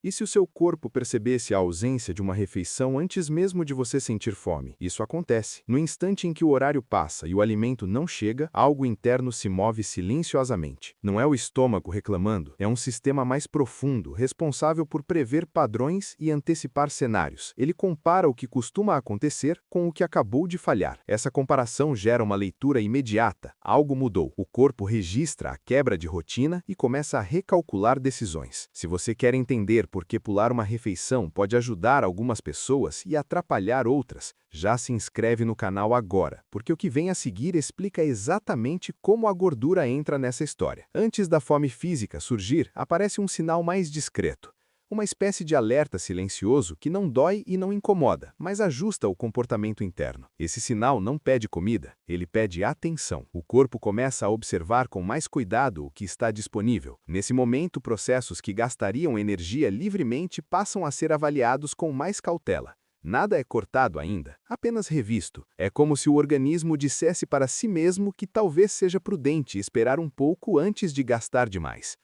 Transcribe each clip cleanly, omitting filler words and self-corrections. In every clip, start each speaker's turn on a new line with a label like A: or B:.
A: E se o seu corpo percebesse a ausência de uma refeição antes mesmo de você sentir fome? Isso acontece. No instante em que o horário passa e o alimento não chega, algo interno se move silenciosamente. Não é o estômago reclamando, é um sistema mais profundo, responsável por prever padrões e antecipar cenários. Ele compara o que costuma acontecer com o que acabou de falhar. Essa comparação gera uma leitura imediata. Algo mudou. O corpo registra a quebra de rotina e começa a recalcular decisões. Se você quer entender por que pular uma refeição pode ajudar algumas pessoas e atrapalhar outras, já se inscreve no canal agora, porque o que vem a seguir explica exatamente como a gordura entra nessa história. Antes da fome física surgir, aparece um sinal mais discreto. Uma espécie de alerta silencioso que não dói e não incomoda, mas ajusta o comportamento interno. Esse sinal não pede comida, ele pede atenção. O corpo começa a observar com mais cuidado o que está disponível. Nesse momento, processos que gastariam energia livremente passam a ser avaliados com mais cautela. Nada é cortado ainda, apenas revisto. É como se o organismo dissesse para si mesmo que talvez seja prudente esperar um pouco antes de gastar demais.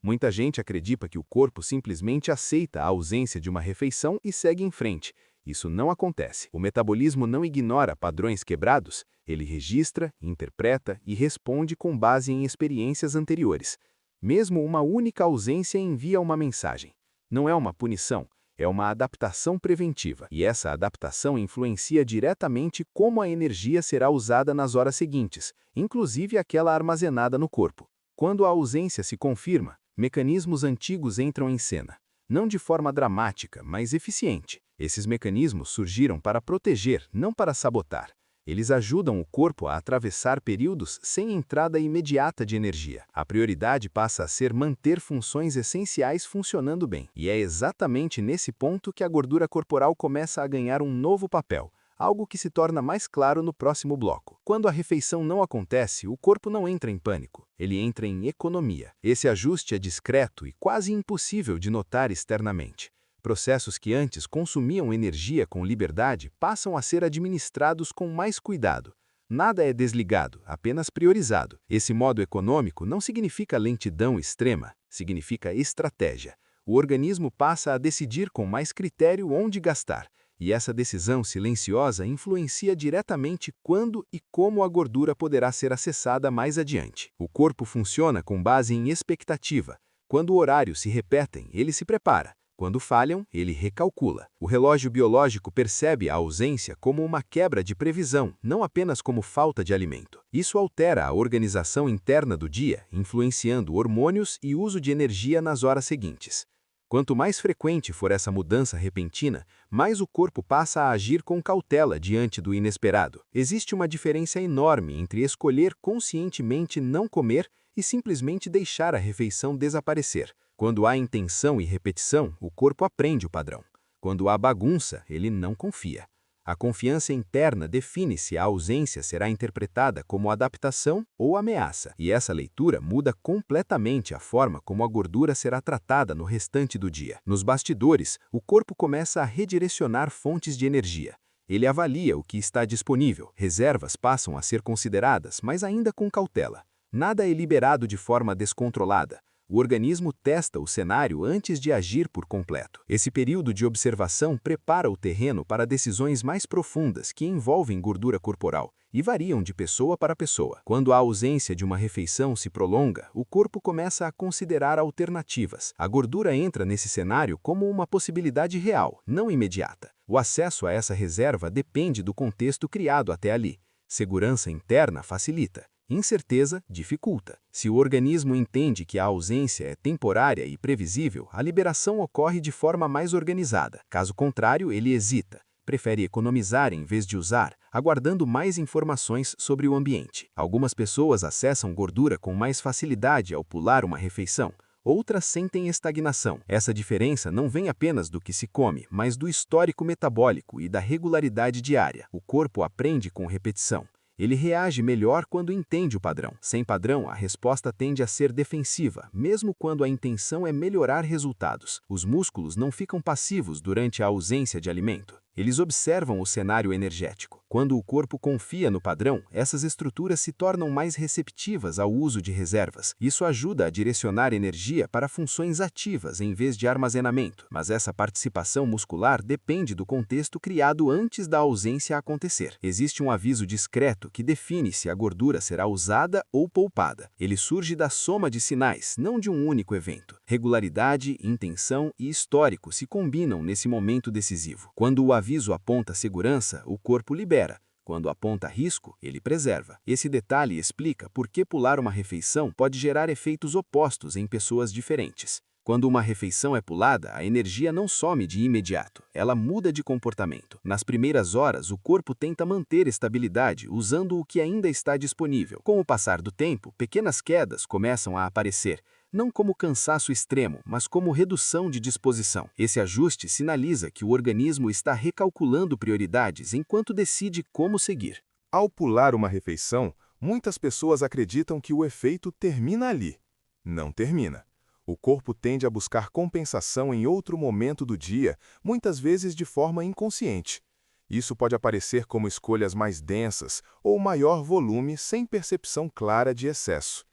A: Muita gente acredita que o corpo simplesmente aceita a ausência de uma refeição e segue em frente. Isso não acontece. O metabolismo não ignora padrões quebrados, ele registra, interpreta e responde com base em experiências anteriores. Mesmo uma única ausência envia uma mensagem. Não é uma punição, é uma adaptação preventiva. E essa adaptação influencia diretamente como a energia será usada nas horas seguintes, inclusive aquela armazenada no corpo. Quando a ausência se confirma, mecanismos antigos entram em cena. Não de forma dramática, mas eficiente. Esses mecanismos surgiram para proteger, não para sabotar. Eles ajudam o corpo a atravessar períodos sem entrada imediata de energia. A prioridade passa a ser manter funções essenciais funcionando bem. E é exatamente nesse ponto que a gordura corporal começa a ganhar um novo papel. Algo que se torna mais claro no próximo bloco. Quando a refeição não acontece, o corpo não entra em pânico, ele entra em economia. Esse ajuste é discreto e quase impossível de notar externamente. Processos que antes consumiam energia com liberdade passam a ser administrados com mais cuidado. Nada é desligado, apenas priorizado. Esse modo econômico não significa lentidão extrema, significa estratégia. O organismo passa a decidir com mais critério onde gastar. E essa decisão silenciosa influencia diretamente quando e como a gordura poderá ser acessada mais adiante. O corpo funciona com base em expectativa. Quando horários se repetem, ele se prepara. Quando falham, ele recalcula. O relógio biológico percebe a ausência como uma quebra de previsão, não apenas como falta de alimento. Isso altera a organização interna do dia, influenciando hormônios e uso de energia nas horas seguintes. Quanto mais frequente for essa mudança repentina, mais o corpo passa a agir com cautela diante do inesperado. Existe uma diferença enorme entre escolher conscientemente não comer e simplesmente deixar a refeição desaparecer. Quando há intenção e repetição, o corpo aprende o padrão. Quando há bagunça, ele não confia. A confiança interna define se a ausência será interpretada como adaptação ou ameaça, e essa leitura muda completamente a forma como a gordura será tratada no restante do dia. Nos bastidores, o corpo começa a redirecionar fontes de energia. Ele avalia o que está disponível, reservas passam a ser consideradas, mas ainda com cautela. Nada é liberado de forma descontrolada. O organismo testa o cenário antes de agir por completo. Esse período de observação prepara o terreno para decisões mais profundas que envolvem gordura corporal e variam de pessoa para pessoa. Quando a ausência de uma refeição se prolonga, o corpo começa a considerar alternativas. A gordura entra nesse cenário como uma possibilidade real, não imediata. O acesso a essa reserva depende do contexto criado até ali. Segurança interna facilita. Incerteza dificulta. Se o organismo entende que a ausência é temporária e previsível, a liberação ocorre de forma mais organizada. Caso contrário, ele hesita, prefere economizar em vez de usar, aguardando mais informações sobre o ambiente. Algumas pessoas acessam gordura com mais facilidade ao pular uma refeição. Outras sentem estagnação. Essa diferença não vem apenas do que se come, mas do histórico metabólico e da regularidade diária. O corpo aprende com repetição. Ele reage melhor quando entende o padrão. Sem padrão, a resposta tende a ser defensiva, mesmo quando a intenção é melhorar resultados. Os músculos não ficam passivos durante a ausência de alimento. Eles observam o cenário energético. Quando o corpo confia no padrão, essas estruturas se tornam mais receptivas ao uso de reservas. Isso ajuda a direcionar energia para funções ativas em vez de armazenamento. Mas essa participação muscular depende do contexto criado antes da ausência acontecer. Existe um aviso discreto que define se a gordura será usada ou poupada. Ele surge da soma de sinais, não de um único evento. Regularidade, intenção e histórico se combinam nesse momento decisivo. Quando o aviso aponta segurança, o corpo libera. Quando aponta risco, ele preserva. Esse detalhe explica por que pular uma refeição pode gerar efeitos opostos em pessoas diferentes. Quando uma refeição é pulada, a energia não some de imediato, ela muda de comportamento. Nas primeiras horas, o corpo tenta manter estabilidade usando o que ainda está disponível. Com o passar do tempo, pequenas quedas começam a aparecer, não como cansaço extremo, mas como redução de disposição. Esse ajuste sinaliza que o organismo está recalculando prioridades enquanto decide como seguir.
B: Ao pular uma refeição, muitas pessoas acreditam que o efeito termina ali. Não termina. O corpo tende a buscar compensação em outro momento do dia, muitas vezes de forma inconsciente. Isso pode aparecer como escolhas mais densas ou maior volume sem percepção clara de excesso.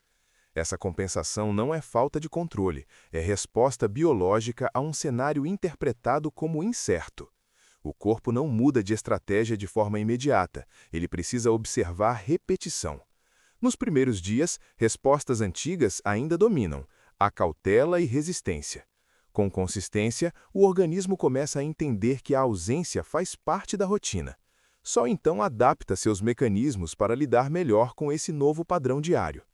B: Essa compensação não é falta de controle, é resposta biológica a um cenário interpretado como incerto. O corpo não muda de estratégia de forma imediata, ele precisa observar repetição. Nos primeiros dias, respostas antigas ainda dominam, a cautela e resistência. Com consistência, o organismo começa a entender que a ausência faz parte da rotina. Só então adapta seus mecanismos para lidar melhor com esse novo padrão diário.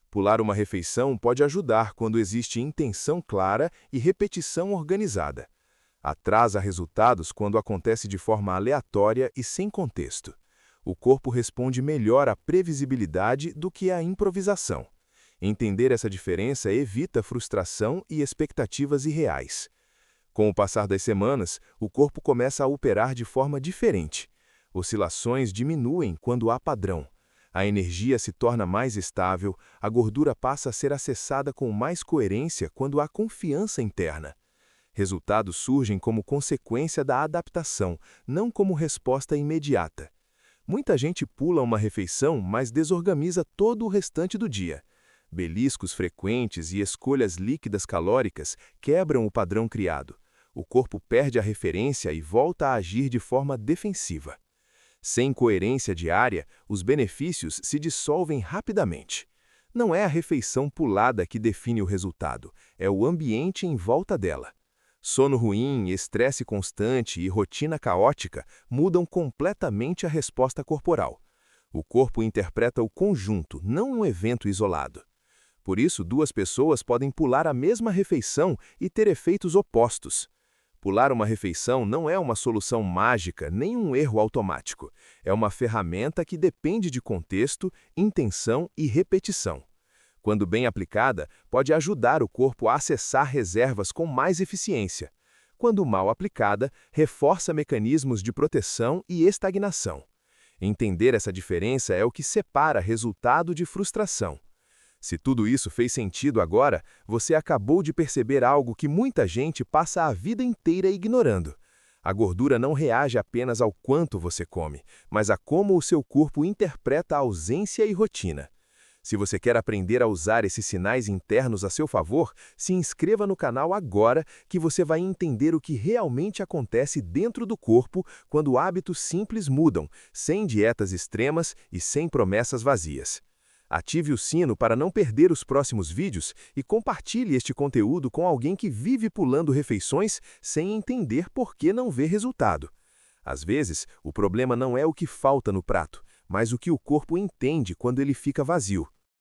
B: Pular uma refeição pode ajudar quando existe intenção clara e repetição organizada. Atrasa resultados quando acontece de forma aleatória e sem contexto. O corpo responde melhor à previsibilidade do que à improvisação. Entender essa diferença evita frustração e expectativas irreais. Com o passar das semanas, o corpo começa a operar de forma diferente. Oscilações diminuem quando há padrão. A energia se torna mais estável, a gordura passa a ser acessada com mais coerência quando há confiança interna. Resultados surgem como consequência da adaptação, não como resposta imediata. Muita gente pula uma refeição, mas desorganiza todo o restante do dia. Beliscos frequentes e escolhas líquidas calóricas quebram o padrão criado. O corpo perde a referência e volta a agir de forma defensiva. Sem coerência diária, os benefícios se dissolvem rapidamente. Não é a refeição pulada que define o resultado, é o ambiente em volta dela. Sono ruim, estresse constante e rotina caótica mudam completamente a resposta corporal. O corpo interpreta o conjunto, não um evento isolado. Por isso, duas pessoas podem pular a mesma refeição e ter efeitos opostos. Pular uma refeição não é uma solução mágica nem um erro automático. É uma ferramenta que depende de contexto, intenção e repetição. Quando bem aplicada, pode ajudar o corpo a acessar reservas com mais eficiência. Quando mal aplicada, reforça mecanismos de proteção e estagnação. Entender essa diferença é o que separa resultado de frustração. Se tudo isso fez sentido agora, você acabou de perceber algo que muita gente passa a vida inteira ignorando. A gordura não reage apenas ao quanto você come, mas a como o seu corpo interpreta a ausência e rotina. Se você quer aprender a usar esses sinais internos a seu favor, se inscreva no canal agora que você vai entender o que realmente acontece dentro do corpo quando hábitos simples mudam, sem dietas extremas e sem promessas vazias. Ative o sino para não perder os próximos vídeos e compartilhe este conteúdo com alguém que vive pulando refeições sem entender por que não vê resultado. Às vezes, o problema não é o que falta no prato, mas o que o corpo entende quando ele fica vazio.